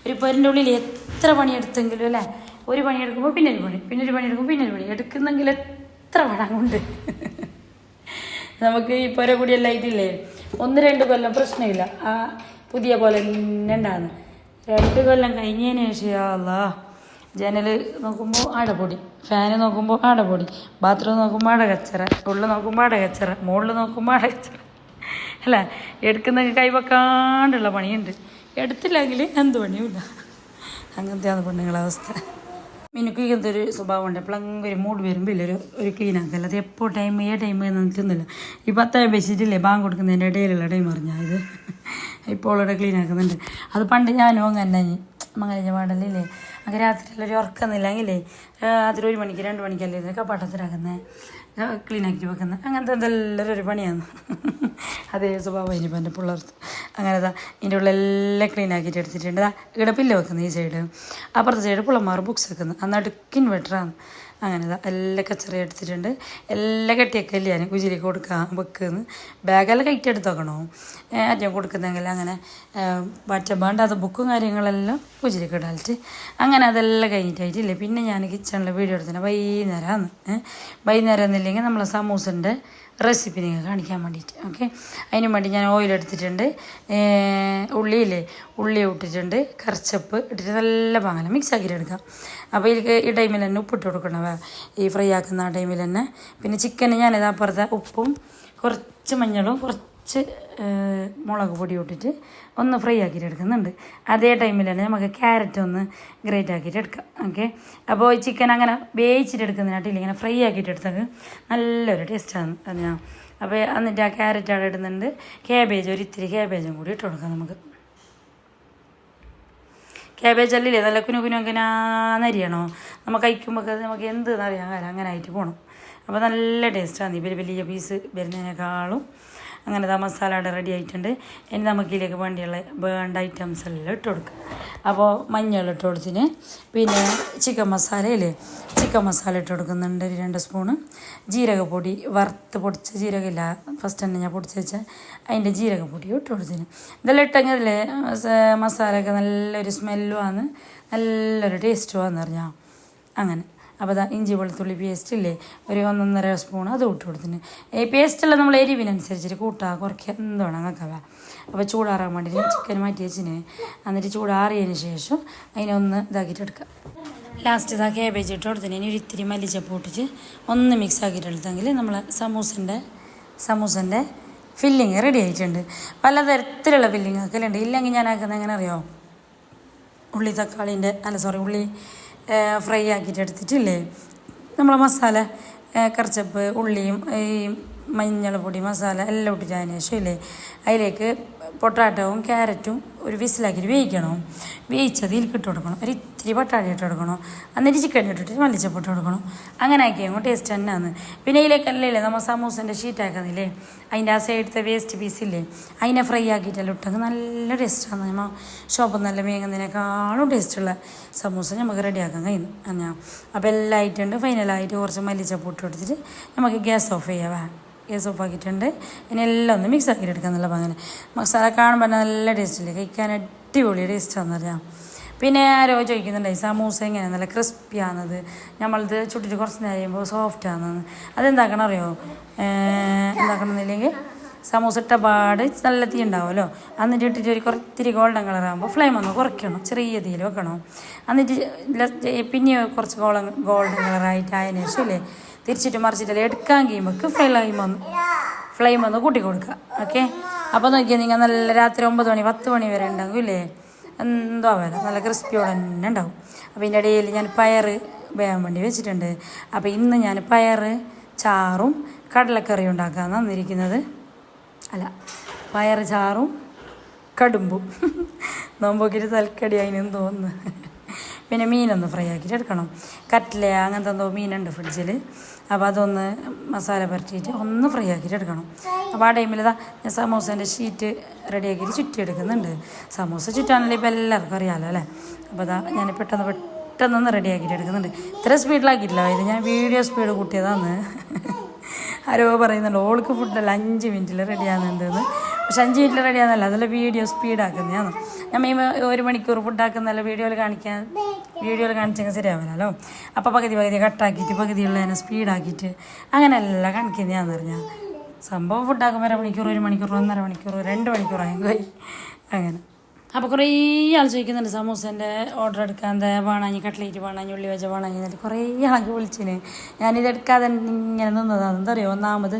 ഒരു പേരിൻ്റെ ഉള്ളിൽ എത്ര പണിയെടുത്തെങ്കിലും അല്ലേ, ഒരു പണിയെടുക്കുമ്പോൾ പിന്നെ ഒരു പണി, പിന്നെ ഒരു പണിയെടുക്കുമ്പോൾ പിന്നെ ഒരു പണി എടുക്കുന്നെങ്കിൽ എത്ര പണമുണ്ട്. നമുക്ക് ഈ പുര കൂടിയെല്ലാം ആയിട്ടില്ലേ 1-2 കൊല്ലം പ്രശ്നമില്ല, ആ പുതിയ പോലെ തന്നെ ഉണ്ടാകുന്നു. 2 കൊല്ലം കഴിഞ്ഞതിന് ശേഷം അല്ലാ ജനൽ നോക്കുമ്പോൾ ആടപ്പൊടി, ഫാന് നോക്കുമ്പോൾ ആടപ്പൊടി, ബാത്റൂം നോക്കുമ്പോൾ ആടെ കച്ചറ, ഉള്ളിൽ നോക്കുമ്പോൾ ആടെ കച്ചറ, മുകളിൽ നോക്കുമ്പോൾ ആടെ കച്ചറ അല്ല. എടുക്കുന്ന കൈവക്കാണ്ടുള്ള പണിയുണ്ട്, എടുത്തില്ലെങ്കിൽ എന്ത് പണിയുമില്ല. അങ്ങനത്തെയാണ് പെണ്ണുങ്ങളെ അവസ്ഥ. എനിക്ക് ഇങ്ങനത്തെ ഒരു സ്വഭാവമുണ്ട്. എപ്പോഴും ഒരു മൂഡ് വരുമ്പോൾ ഇല്ല ഒരു ക്ലീൻ ആക്കല്ല. അത് എപ്പോൾ ടൈം എന്നൊന്നുമില്ല. ഈ 10 വെച്ചിട്ടില്ലേ ബാങ്ക് കൊടുക്കുന്നതിൻ്റെ ഇടയിലുള്ള ടൈം അറിഞ്ഞാൽ ഇത് ഇപ്പോൾ ഇവിടെ ക്ലീൻ ആക്കുന്നുണ്ട്. അത് പണ്ട് ഞാനും അങ്ങനെ മംഗലജ പാടല്ലേ അങ്ങനെ രാത്രിയിലൊരു ഉറക്കുന്നില്ലെങ്കിലേ രാത്രി 1 മണിക്ക് 2 മണിക്കല്ലേ ഇത് കപ്പാട്ടത്തിലാക്കുന്നത്, ക്ലീൻ ആക്കി വെക്കുന്നത്. അങ്ങനത്തെ എന്തെല്ലാം ഒരു പണിയാണ്. അതേ സ്വഭാവം ഇനിയിപ്പോൾ എൻ്റെ പിള്ളേർക്ക് അങ്ങനെതാ ഇതിൻ്റെ ഉള്ളെല്ലാം ക്ലീൻ ആക്കിയിട്ട് എടുത്തിട്ടുണ്ട്. ഇവിടെ പില്ല വെക്കുന്നത് ഈ സൈഡ്, അപ്പുറത്തെ സൈഡ് പിള്ളമാർ ബുക്സ് വെക്കുന്നത്. നടുക്ക് ഇൻവെർട്ടറാണ്. അങ്ങനെതാ എല്ലാ കച്ചറ എടുത്തിട്ടുണ്ട്. എല്ലാം കെട്ടിയൊക്കെ ഞാൻ കുജിലേക്ക് കൊടുക്കാൻ വെക്കുന്നു. ബാഗെല്ലാം കയറ്റി എടുത്ത് വെക്കണോ ആദ്യം കൊടുക്കുന്നെങ്കിൽ അങ്ങനെ മറ്റേ വേണ്ടാത്ത ബുക്കും കാര്യങ്ങളെല്ലാം കുജിലേക്ക് ഇടാലിട്ട് അങ്ങനെ അതെല്ലാം കഴിഞ്ഞിട്ടായിട്ടില്ലേ. പിന്നെ ഞാൻ കിച്ചണിലെ വീഡിയോ എടുത്തിട്ട് വൈകുന്നേരം എന്നില്ലെങ്കിൽ നമ്മളെ സമൂസൻ്റെ റെസിപ്പി നിങ്ങൾ കാണിക്കാൻ വേണ്ടിയിട്ട്. ഓക്കെ, അതിന് വേണ്ടി ഞാൻ ഓയിൽ എടുത്തിട്ടുണ്ട്, ഉള്ളി ഇട്ടിട്ടുണ്ട്, കറിച്ചപ്പ് ഇട്ടിട്ട് നല്ല പാങ്ങല മിക്സ് ആക്കിയിട്ട് എടുക്കാം. അപ്പോൾ ഇതിലേക്ക് ഈ ടൈമിൽ തന്നെ ഉപ്പിട്ട് കൊടുക്കണം, ഈ ഫ്രൈ ആക്കുന്ന ആ ടൈമിൽ തന്നെ. പിന്നെ ചിക്കന് ഞാനിത് അപ്പുറത്തെ ഉപ്പും കുറച്ച് മഞ്ഞളും കുറച്ച് മുളക് പൊടി ഇട്ടിട്ട് ഒന്ന് ഫ്രൈ ആക്കിയിട്ട് എടുക്കുന്നുണ്ട്. അതേ ടൈമിൽ തന്നെ നമുക്ക് ക്യാരറ്റ് ഒന്ന് ഗ്രേറ്റ് ആക്കിയിട്ട് എടുക്കാം. ഓക്കെ, അപ്പോൾ ഈ ചിക്കൻ അങ്ങനെ വേവിച്ചിട്ട് എടുക്കുന്നതിനായിട്ടില്ല ഇങ്ങനെ ഫ്രൈ ആക്കിയിട്ട് എടുത്താൽ നല്ലൊരു ടേസ്റ്റാണ് അത് ഞാൻ. അപ്പോൾ എന്നിട്ട് ആ ക്യാരറ്റ് അവിടെ ഇടുന്നുണ്ട്. ഇത്തിരി ക്യാബേജും കൂടി ഇട്ട് കൊടുക്കാം നമുക്ക്. ക്യാബേജ് അല്ലേ നല്ല കുനുകുനൊക്കെ നരിയണോ നമുക്ക് കഴിക്കുമ്പോൾ നമുക്ക് എന്ത് അറിയാൻ കാലം അങ്ങനെ ആയിട്ട് പോകണം. അപ്പോൾ നല്ല ടേസ്റ്റാണ്. ഇവർ വലിയ പീസ് വരുന്നതിനേക്കാളും. അങ്ങനെ ആ മസാല അവിടെ റെഡി ആയിട്ടുണ്ട്. ഇനി നമുക്ക് ഇതിലേക്ക് വേണ്ട ഐറ്റംസ് എല്ലാം ഇട്ട് കൊടുക്കുക. അപ്പോൾ മഞ്ഞൾ ഇട്ട് കൊടുത്തിന്, പിന്നെ ചിക്കൻ മസാല ഇട്ട് കൊടുക്കുന്നുണ്ട് 2 സ്പൂണ്. ജീരകപ്പൊടി വറുത്ത് പൊടിച്ച ജീരകമില്ല, ഫസ്റ്റ് തന്നെ ഞാൻ പൊടിച്ച് വെച്ചാൽ അതിൻ്റെ ജീരകപ്പൊടി ഇട്ട് കൊടുത്തിന്. ഇതെല്ലാം ഇട്ടെങ്കിലേ മസാലയൊക്കെ നല്ലൊരു സ്മെല്ലുമാണ്, നല്ലൊരു ടേസ്റ്റുമാണെന്ന് പറഞ്ഞാൽ അങ്ങനെ. അപ്പോൾ അതാ ഇഞ്ചി വെളുത്തുള്ളി പേസ്റ്റ് ഇല്ലേ ഒരു 1-1.5 സ്പൂൺ അത് ഇട്ട് കൊടുത്തിന്. ഈ പേസ്റ്റെല്ലാം നമ്മൾ എരിവിനനുസരിച്ചിട്ട് കൂട്ടുക കുറയ്ക്കുക എന്താണ് അങ്ങനെയൊക്കെ. അപ്പോൾ ചൂടാറാൻ വേണ്ടിയിട്ട് ചിക്കൻ മാറ്റി വെച്ചിന്, എന്നിട്ട് ചൂടാറിയതിന് ശേഷം അതിനൊന്ന് ഇതാക്കിയിട്ട് എടുക്കുക. ലാസ്റ്റ് ഇതാ കേബേജ് ഇട്ട് കൊടുത്തിന്. ഇനി ഒരു ഇത്തിരി മല്ലിച്ചപ്പ് ഇട്ടിട്ട് ഒന്ന് മിക്സ് ആക്കിയിട്ട് എടുത്തെങ്കിൽ നമ്മൾ സമൂസൻ്റെ ഫില്ലിങ് റെഡി ആയിട്ടുണ്ട്. പലതരത്തിലുള്ള ഫില്ലിങ് ആക്കലുണ്ട്. ഇല്ലെങ്കിൽ ഞാൻ ആക്കുന്നത് എങ്ങനെ അറിയാമോ, ഉള്ളി തക്കാളീൻ്റെ ഉള്ളി ഫ്രൈ ആക്കിയിട്ട് എടുത്തിട്ടില്ലേ നമ്മളെ മസാല കറിച്ചപ്പ് ഉള്ളിയും ഈ മഞ്ഞൾ പൊടി മസാല എല്ലാം ഇട്ടിട്ട് അതിന് ശേഷം ഇല്ലേ അതിലേക്ക് പൊട്ടാറ്റവും ക്യാരറ്റും ഒരു വിസിലാക്കിയിട്ട് വേവിക്കണം. വേവിച്ചത് ഇതിൽ ഇട്ട് കൊടുക്കണം. ഒരു ഇത്തിരി പട്ടാടി ഇട്ട് കൊടുക്കണം. എന്നിട്ട് ചിക്കൻ ഇട്ടിട്ട് മല്ലിച്ചപ്പ് കൊടുക്കണം. അങ്ങനെ ആക്കിയാൽ ടേസ്റ്റ് തന്നെയാണ്. പിന്നെ ഇതിലേക്കല്ലേ നമ്മൾ സമൂസൻ്റെ ഷീറ്റ് ആക്കുന്നില്ലേ അതിൻ്റെ ആ സൈഡത്തെ വേസ്റ്റ് പീസില്ലേ അതിനെ ഫ്രൈ ആക്കിയിട്ടെല്ലാം ഇട്ടെങ്കിൽ നല്ല ടേസ്റ്റാണ്. നമ്മൾ ഷോപ്പിൽ നല്ല മേങ്ങുന്നതിനേക്കാളും ടേസ്റ്റുള്ള സമൂസ നമുക്ക് റെഡിയാക്കാൻ കഴിയുന്നു. ഞാൻ അപ്പോൾ എല്ലാം ആയിട്ടുണ്ട്. ഫൈനലായിട്ട് കുറച്ച് മല്ലിച്ചപ്പ് ഇട്ട് കൊടുത്തിട്ട് നമുക്ക് ഗ്യാസ് ഓഫ് ചെയ്യാം. ഗ്യാസ് ഓഫ് ആക്കിയിട്ടുണ്ട്. ഇനി എല്ലാം ഒന്ന് മിക്സ് ആക്കിയിട്ട് എടുക്കാൻ നല്ല അങ്ങനെ മസാല കാണുമ്പോൾ നല്ല ടേസ്റ്റില്ലേ കഴിക്കാൻ അടിപൊളി ടേസ്റ്റാണെന്ന് അറിയാം. പിന്നെ ആരോ ചോദിക്കുന്നുണ്ടായി സമൂസ എങ്ങനെയാണ് നല്ല ക്രിസ്പിയാണത് നമ്മളിത് ചുട്ടിട്ട് കുറച്ച് നേരം കഴിയുമ്പോൾ സോഫ്റ്റ് ആണെന്ന്. അതെന്താക്കണം അറിയോ? എന്താക്കണമെന്നില്ലെങ്കിൽ സമൂസ ഇട്ട പാട് നല്ല തീ ഉണ്ടാവുമല്ലോ എന്നിട്ട് ഇട്ടിട്ട് ഒരു കുറച്ചിരി ഗോൾഡൻ കളറാകുമ്പോൾ ഫ്ലെയിം ഒന്ന് കുറയ്ക്കണം. ചെറിയ തീയിൽ വെക്കണം. എന്നിട്ട് പിന്നെ കുറച്ച് ഗോൾഡൻ കളറായിട്ട് അതിന് ശേഷം ഇല്ലേ തിരിച്ചിട്ട് മറിച്ചിട്ടല്ലേ എടുക്കാൻ കഴിയുമ്പോൾ ഫ്ലെയിം ഒന്ന് കൂട്ടി കൊടുക്കുക. ഓക്കെ. അപ്പോൾ നോക്കിയാൽ നിങ്ങൾ നല്ല രാത്രി 9 മണി 10 മണി വരെ ഉണ്ടാകും ഇല്ലേ എന്തോ ആവില്ല നല്ല ക്രിസ്പിയോടെ തന്നെ ഉണ്ടാവും. അപ്പോൾ ഇതിൻ്റെ ഇടയിൽ ഞാൻ പയർ വേകാൻ വേണ്ടി വെച്ചിട്ടുണ്ട്. അപ്പോൾ ഇന്ന് ഞാൻ പയർ ചാറും കടലക്കറിയും ഉണ്ടാക്കാമെന്ന് വന്നിരിക്കുന്നത്. പയർ ചാറും കടുമ്പും നോമ്പോക്കിയിട്ട് തലക്കടി അതിനെന്ന് തോന്നുന്നു. പിന്നെ മീനൊന്ന് ഫ്രൈ ആക്കിയിട്ട് എടുക്കണം. കട്ട്ല അങ്ങനത്തെ എന്തോ മീനുണ്ട് ഫ്രിഡ്ജിൽ. അപ്പോൾ അതൊന്ന് മസാല പുരട്ടിയിട്ട് ഒന്ന് ഫ്രൈ ആക്കിയിട്ട് എടുക്കണം. അപ്പോൾ ആ ടൈമിൽ ഞാൻ സമൂസേൻ്റെ ഷീറ്റ് റെഡിയാക്കിയിട്ട് ചുറ്റി എടുക്കുന്നുണ്ട്. സമൂസ ചുറ്റാനല്ലേ ഇപ്പോൾ എല്ലാവർക്കും അറിയാമല്ലോ അല്ലേ. അപ്പോൾ ഞാൻ പെട്ടെന്നൊന്ന് റെഡിയാക്കിയിട്ട് എടുക്കുന്നുണ്ട്. ഇത്ര സ്പീഡിലാക്കിയിട്ടില്ല. ഇത് ഞാൻ വീഡിയോ സ്പീഡ് കൂട്ടിയതാണ്. ആരോ പറയുന്നുണ്ട് ഓൾക്ക് ഫുഡല്ല 5 മിനിറ്റിൽ റെഡിയാകുന്നുണ്ടെന്ന്. പക്ഷെ 5 മിനിറ്റിൽ റെഡിയാകുന്നല്ല അതല്ല വീഡിയോ സ്പീഡാക്കുന്നതാണ്. ഞാൻ 1 മണിക്കൂർ ഫുഡാക്കുന്നല്ല വീഡിയോയിൽ കാണിച്ചെങ്കിൽ ശരിയാവില്ലല്ലോ. അപ്പോൾ പകുതി കട്ടാക്കിയിട്ട് പകുതിയുള്ളതിനെ സ്പീഡാക്കിയിട്ട് അങ്ങനെയല്ല കാണിക്കുന്നതാണെന്ന് പറഞ്ഞാൽ സംഭവം ഫുഡാക്കുമ്പോൾ 1 മണിക്കൂർ 1 മണിക്കൂർ 1.5 മണിക്കൂർ 2 മണിക്കൂറായി പോയി അങ്ങനെ. അപ്പോൾ കുറേ ആൾ ചോദിക്കുന്നുണ്ട് സമൂസേൻ്റെ ഓർഡർ എടുക്കാൻ വേണാഞ്ഞ് കട്ട്ലേറ്റ് വേണാഞ്ഞ് ഉള്ളി വെച്ച വേണാഞ്ഞ് എന്നിട്ട് കുറേ ആൾക്ക് വിളിച്ചിന്. ഞാനിതെടുക്കാതെ ഇങ്ങനെ നിന്നതാണ്. എന്താ പറയുക ഒന്നാമത്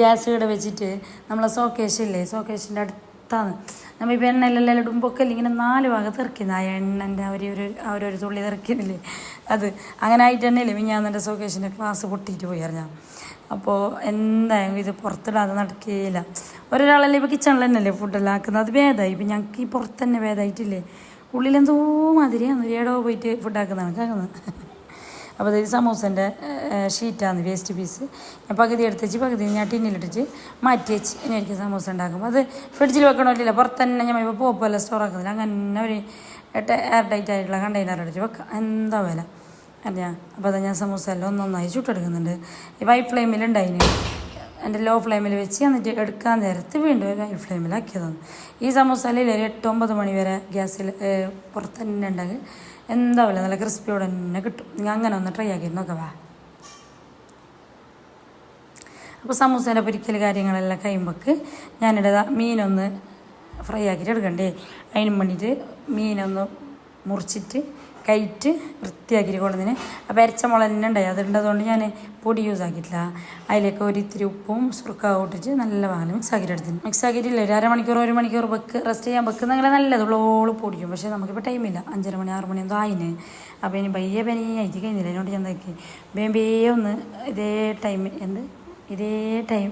ഗ്യാസ് ഇവിടെ വെച്ചിട്ട് നമ്മളെ സോക്കേഷില്ലേ സോക്കേഷിൻ്റെ അടുത്താണ് നമ്മളിപ്പോൾ എണ്ണയിലെല്ലാം ഇടുമ്പോഴൊക്കെ ഇങ്ങനെ 4 ഭാഗത്ത് തെറിക്കുന്നത് ആ എണ്ണൻ്റെ അവരൊരു തുള്ളി തെറിക്കുന്നില്ലേ അത് അങ്ങനെ ആയിട്ട് തന്നെയല്ലേ മിഞ്ഞാന്നെൻ്റെ സോക്കേഷിൻ്റെ ഗ്ലാസ് പൊട്ടിയിട്ട് പോയി അറിഞ്ഞാൽ. അപ്പോൾ എന്തായാലും ഇത് പുറത്തിടാതെ നടക്കുകയില്ല. ഒരാളല്ലേ ഇപ്പോൾ കിച്ചണിൽ തന്നെയല്ലേ ഫുഡെല്ലാം ആക്കുന്നത്. അത് ഭേദമായി. ഇപ്പം ഞങ്ങൾക്ക് ഈ പുറത്ത് തന്നെ ഭേദമായിട്ടില്ലേ ഉള്ളിലെന്തോ മാതിരിയാണ് ഏടോ പോയിട്ട് ഫുഡാക്കുന്നതാണ് കേൾക്കുന്നത്. അപ്പോൾ ഇത് സമൂസൻ്റെ ഷീറ്റാണ് വേസ്റ്റ് പീസ്. ഞാൻ പകുതി എടുത്ത് പകുതി ഞാൻ ടിന്നിലിട്ടിട്ട് മാറ്റി വെച്ച് ഇനി ഒരിക്കൽ സമൂസ ഉണ്ടാക്കും. അത് ഫ്രിഡ്ജിൽ വെക്കണമില്ല പുറത്ത് തന്നെ ഞാൻ ഇപ്പോൾ പോപ്പല്ല സ്റ്റോർ ആക്കുന്നില്ല. അങ്ങനെ ഒരു എയർ ടൈറ്റ് ആയിട്ടുള്ള കണ്ടെയ്നർ അടിച്ച് വെക്കാം. എന്താ വില അറിയാ. അപ്പോൾ അത് ഞാൻ സമൂസ എല്ലാം ഒന്നൊന്നായി ചുട്ടെടുക്കുന്നുണ്ട്. ഈ ഹൈ ഫ്ലെയിമിലുണ്ടായിന് എൻ്റെ ലോ ഫ്ലെയിമിൽ വെച്ച് എന്നിട്ട് എടുക്കാൻ നേരത്ത് വീണ്ടും ഹൈ ഫ്ലെയിമിലാക്കിയതാണ്. ഈ സമൂസയിൽ ഒരു 8-9 മണി വരെ ഗ്യാസിൽ പുറത്ത് തന്നെ ഉണ്ടെങ്കിൽ എന്താവില്ല നല്ല ക്രിസ്പിയോടെ തന്നെ കിട്ടും. നിങ്ങൾ അങ്ങനെ ഒന്ന് ട്രൈ ആക്കി നോക്കവാ. അപ്പോൾ സമൂസേൻ്റെ പൊരിക്കൽ കാര്യങ്ങളെല്ലാം കഴിയുമ്പോൾക്ക് ഞാനിവിടെ മീനൊന്ന് ഫ്രൈ ആക്കിയിട്ട് എടുക്കണ്ടേ. അതിന് വേണ്ടിയിട്ട് മീനൊന്ന് മുറിച്ചിട്ട് കൈറ്റ് വൃത്തിയാക്കിയിട്ട് കൊള്ളുന്നതിന്. അപ്പോൾ അരച്ച മുളക് തന്നെ ഉണ്ടായി അതുകൊണ്ടുകൊണ്ട് ഞാൻ പൊടി യൂസ് ആക്കിയിട്ടില്ല. അതിലേക്ക് ഒരിത്തിരി ഉപ്പും സുറുക്കാവും ഇട്ടിട്ട് നല്ല വാങ്ങൽ മിക്സ് ആക്കിയിട്ട് എടുത്തിന്. മിക്സ് ആക്കിയിട്ടില്ല ഒരു 1/2 മണിക്കൂർ 1 മണിക്കൂർ റെസ്റ്റ് ചെയ്യാൻ വെക്കുന്നെങ്കിൽ നല്ലതുള്ളോളം പൊടിക്കും. പക്ഷേ നമുക്കിപ്പോൾ ടൈമില്ല. 5:30 മണി 6 മണി എന്തോ ആയിന്. അപ്പോൾ ഇനി പനിയായിട്ട് കഴിഞ്ഞില്ല. അതിനോട് ഞാൻ നോക്കി ബേബേ ഒന്ന് ഇതേ ടൈം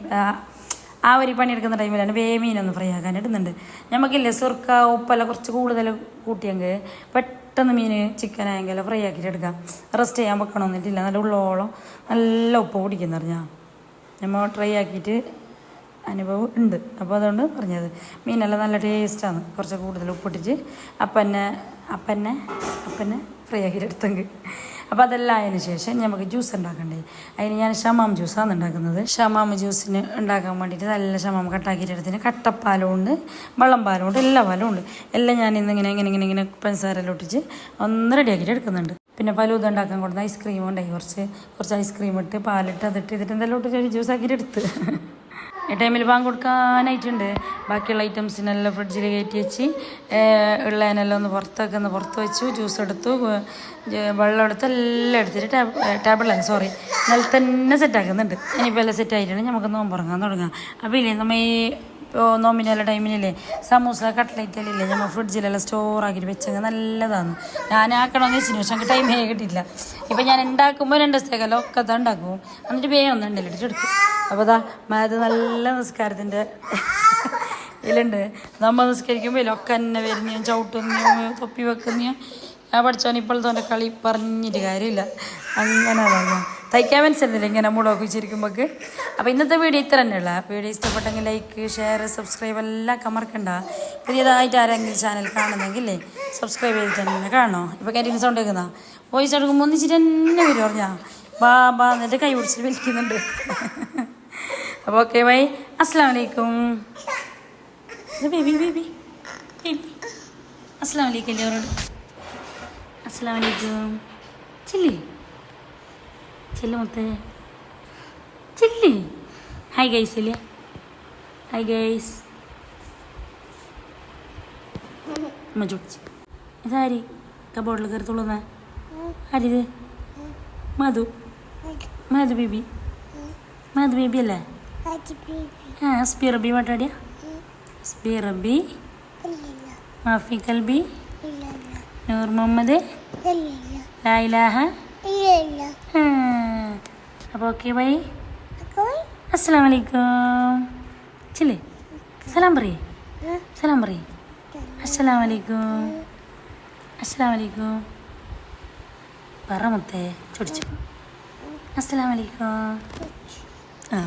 ആ ഒരു പണിയെടുക്കുന്ന ടൈമിലാണ് മീനൊന്ന് ഫ്രൈ ആക്കാൻ ഇടുന്നുണ്ട്. നമുക്കില്ലേ സുർക്ക ഉപ്പെല്ലാം കുറച്ച് കൂടുതൽ കൂട്ടിയെങ്കിൽ പെട്ടെന്ന് മീൻ ചിക്കനായെങ്കിൽ ഫ്രൈ ആക്കിയിട്ട് എടുക്കാം. റെസ്റ്റ് ചെയ്യാൻ വെക്കണമെന്നിട്ടില്ല. നല്ല ഉള്ളോളം നല്ല ഉപ്പ് പിടിക്കുന്ന പറഞ്ഞാൽ നമ്മൾ ട്രൈ ആക്കിയിട്ട് അനുഭവം ഉണ്ട്. അപ്പോൾ അതുകൊണ്ട് പറഞ്ഞത് മീനെല്ലാം നല്ല ടേസ്റ്റാണ്. കുറച്ച് കൂടുതൽ ഉപ്പിട്ടിട്ട് അപ്പന്നെ ഫ്രൈ ആക്കിയിട്ട് എടുത്തെങ്കിൽ. അപ്പോൾ അതെല്ലാം അതിന് ശേഷം നമുക്ക് ജ്യൂസ് ഉണ്ടാക്കണ്ടേ. അതിന് ഞാൻ ഷമാം ജ്യൂസാണ് ഉണ്ടാക്കുന്നത്. ഷമാം ജ്യൂസിന് ഉണ്ടാക്കാൻ വേണ്ടിയിട്ട് നല്ല ഷമാം കട്ടാക്കിയിട്ട് എടുത്തിന് കട്ടപ്പാലും ഉണ്ട് വെള്ളം പാലും ഉണ്ട് എല്ലാ പാലും ഉണ്ട്. എല്ലാം ഞാൻ ഇങ്ങനെ പഞ്ചസാരയെല്ലാം ഒട്ടിച്ച് ഒന്ന് റെഡിയാക്കിയിട്ട് എടുക്കുന്നുണ്ട്. പിന്നെ ഫലൂദ ഉണ്ടാക്കാൻ കൊടുത്ത ഐസ്ക്രീം ഉണ്ടായി. കുറച്ച് ഐസ്ക്രീം ഇട്ട് പാലിട്ട് അതിട്ട് എന്തെല്ലാം ഇട്ടിട്ട് ജ്യൂസ് ആക്കിയിട്ട് എടുത്ത് ഈ ടൈമിൽ പാൻ കൊടുക്കാനായിട്ടുണ്ട്. ബാക്കിയുള്ള ഐറ്റംസിനെല്ലാം ഫ്രിഡ്ജിൽ കയറ്റി വെച്ച് ഉള്ളതിനെല്ലാം ഒന്ന് പുറത്ത് വെച്ചു. ജ്യൂസ് എടുത്തു വെള്ളം എടുത്ത് എല്ലാം എടുത്തിട്ട് നിലത്ത് തന്നെ സെറ്റാക്കുന്നുണ്ട്. ഇനിയിപ്പോൾ എല്ലാം സെറ്റായിട്ടാണ് നമുക്ക് നോമ്പുറങ്ങാൻ തുടങ്ങാം. അപ്പോൾ ഇല്ലേ നമ്മൾ ഈ ഇപ്പോൾ നോമ്പിനുള്ള ടൈമിലില്ലേ സമൂസ കട്ട്ലൈറ്റെല്ലാം ഇല്ലേ നമ്മൾ ഫ്രിഡ്ജിലെല്ലാം സ്റ്റോറാക്കിയിട്ട് വെച്ചെങ്കിൽ നല്ലതാണ്. ഞാൻ ആക്കണമെന്ന് വെച്ചിരുന്നു, പക്ഷെ എനിക്ക് ടൈമേ കിട്ടിയില്ല. ഇപ്പം ഞാൻ ഉണ്ടാക്കുമ്പോൾ 2 ദിവസത്തേക്കല്ലോ ഒക്കെ ഉണ്ടാക്കും, എന്നിട്ട് വേഗം ഒന്ന് ഉണ്ടല്ലിട്ട് എടുക്കും. അപ്പോൾ അതാ അത് നല്ല നിസ്കാരത്തിൻ്റെ ഇതിലുണ്ട്. നമ്മൾ നിസ്കരിക്കുമ്പോൾ ഇതിലൊക്കെ തന്നെ വരുന്ന ചവിട്ടുന്നു തൊപ്പി വെക്കുന്നു. ഞാൻ പഠിച്ചവൻ ഇപ്പോഴത്തെ കളി പറഞ്ഞിട്ട് കാര്യമില്ല. അങ്ങനെ പറയാം, തയ്ക്കാൻ മനസ്സിലായിരുന്നില്ല ഇങ്ങനെ മുളക് വെച്ചിരിക്കുമ്പോൾക്ക്. അപ്പോൾ ഇന്നത്തെ വീഡിയോ ഇത്ര തന്നെയുള്ള. വീഡിയോ ഇഷ്ടപ്പെട്ടെങ്കിൽ ലൈക്ക്, ഷെയർ, സബ്സ്ക്രൈബ് എല്ലാം മറക്കണ്ട. പുതിയതായിട്ട് ആരെങ്കിലും ചാനൽ കാണുന്നെങ്കിലേ സബ്സ്ക്രൈബ് ചെയ്തിട്ട് തന്നെ കാണണോ. ഇപ്പോൾ കാര്യം സൗണ്ട് കേൾക്കുന്ന വോയിസ് എടുക്കുമ്പോൾ ഒന്നിച്ചിട്ട് തന്നെ വരും പറഞ്ഞാൽ ബാ എന്നിട്ട് കൈ പിടിച്ചിട്ട് വിളിക്കുന്നുണ്ട്. അപ്പോൾ ഓക്കെ ബൈ, അസ്സലാമു അലൈക്കും. ബേബി ബേബി ബേബി അസ്സലാമു അലൈക്കും എല്ലാവരോട്. അസ്സലാമു അലൈക്കും. ചില്ലി ചെല്ലു മുത്തേ ചില്ലി. ഹായ് ഗൈസ് ഇല്ലേ, ഹായ് ഗൈസ്. അമ്മ ചുടിച്ച് ഇതാരി കബോർഡിൽ കയറി തുള്ളുന്ന ആരിത്? മധു ബേബി, മധു ബേബി അല്ലേ? ആ ഹസ്ബി റബി മാട്ടാടിയ ഹസ്ബി റബി മാഫി കൽബി നൂർ മുഹമ്മദ് ലാ ഇലാഹ. അപ്പോൾ ഓക്കെ ബൈ, അസ്സലാമു അലൈക്കും. ചില്ലേ സലാം പറയേ, സലാം പറയേ. അസ്സലാമു അലൈക്കും, അസ്സലാമു അലൈക്കും പറ മുത്തേ ചൊടിച്ചു. അസ്സലാമു അലൈക്കും. ആ